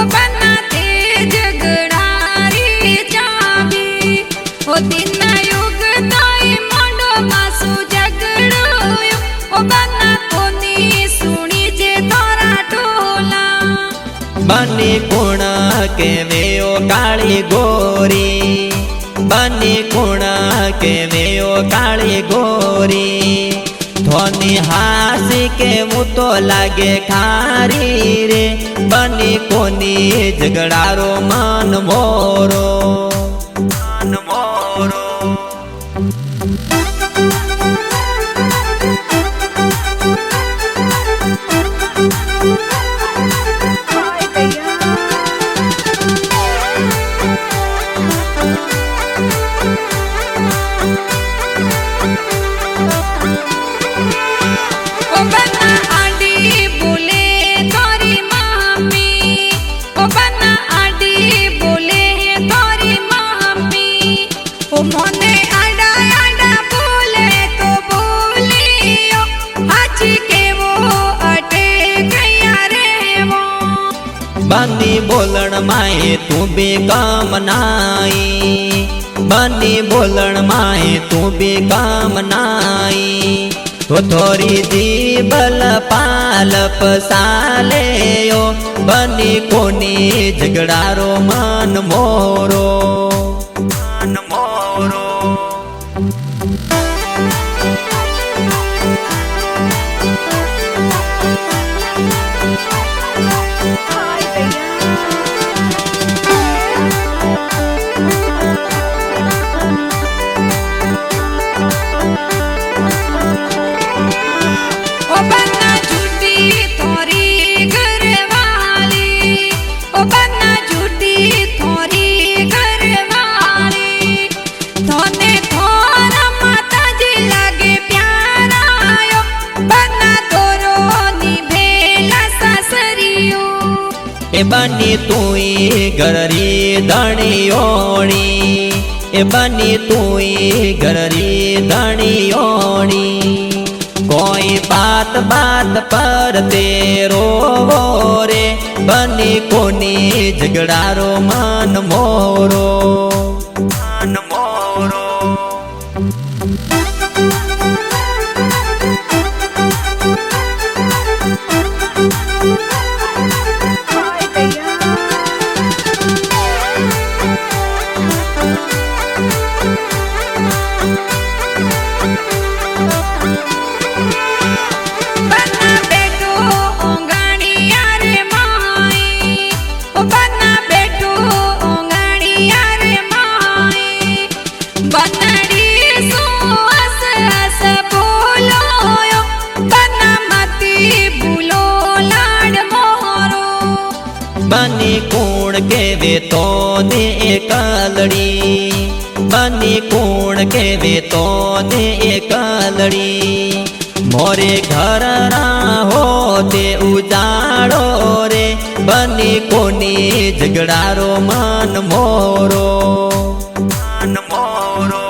ओ बनाते झगड़ारी चाबी ओ दिन युग ताई मंडो मासु झगड़ो ओ बना कोनी सुनी जे तोरा टोला बनी कुण के वेओ काली गोरी बनी कुण के वेओ काली गोरी धोनी हासी के मुँह तो लागे खारी रे बनी कोनी झगड़ारो मन मोरो मन मोरो। मोने आडा आडा बोले तो बोलियो आज के वो अटे गया रे वो बनी बोलन माए तू भी काम नाई बनी बोलन माए तू भी काम नाई तो थोड़ी जीबल पालप साले यो बनी कोनी झगड़ारो मन मोरो मन मोरो। ए बनी तुई गररी धणियोणी ए बनी तुई गररी धणियोणी कोई बात बात पर तेरो रे बनी कोनी झगड़ारो मन मोरो मन मोरो। बनी कूण के वे तो ने एकलड़ी बनी कूण के वे तो ने एकलड़ी मोरे घर ना हो ते उजाड़ो रे बनी कोनी झगड़ारो मन मोरो मन मोरो।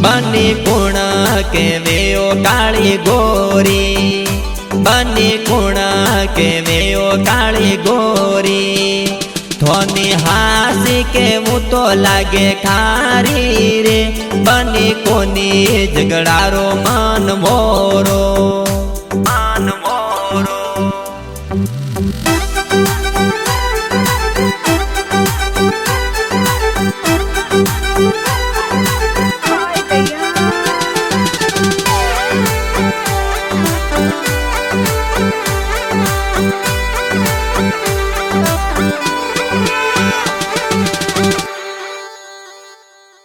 बनी कुण के वेओ काली गोरी बनी कुण के वेओ काली गोरी धोनी हासी के मुँह तो लागे खारी रे बनी कोनी झगड़ारो मन मोरो।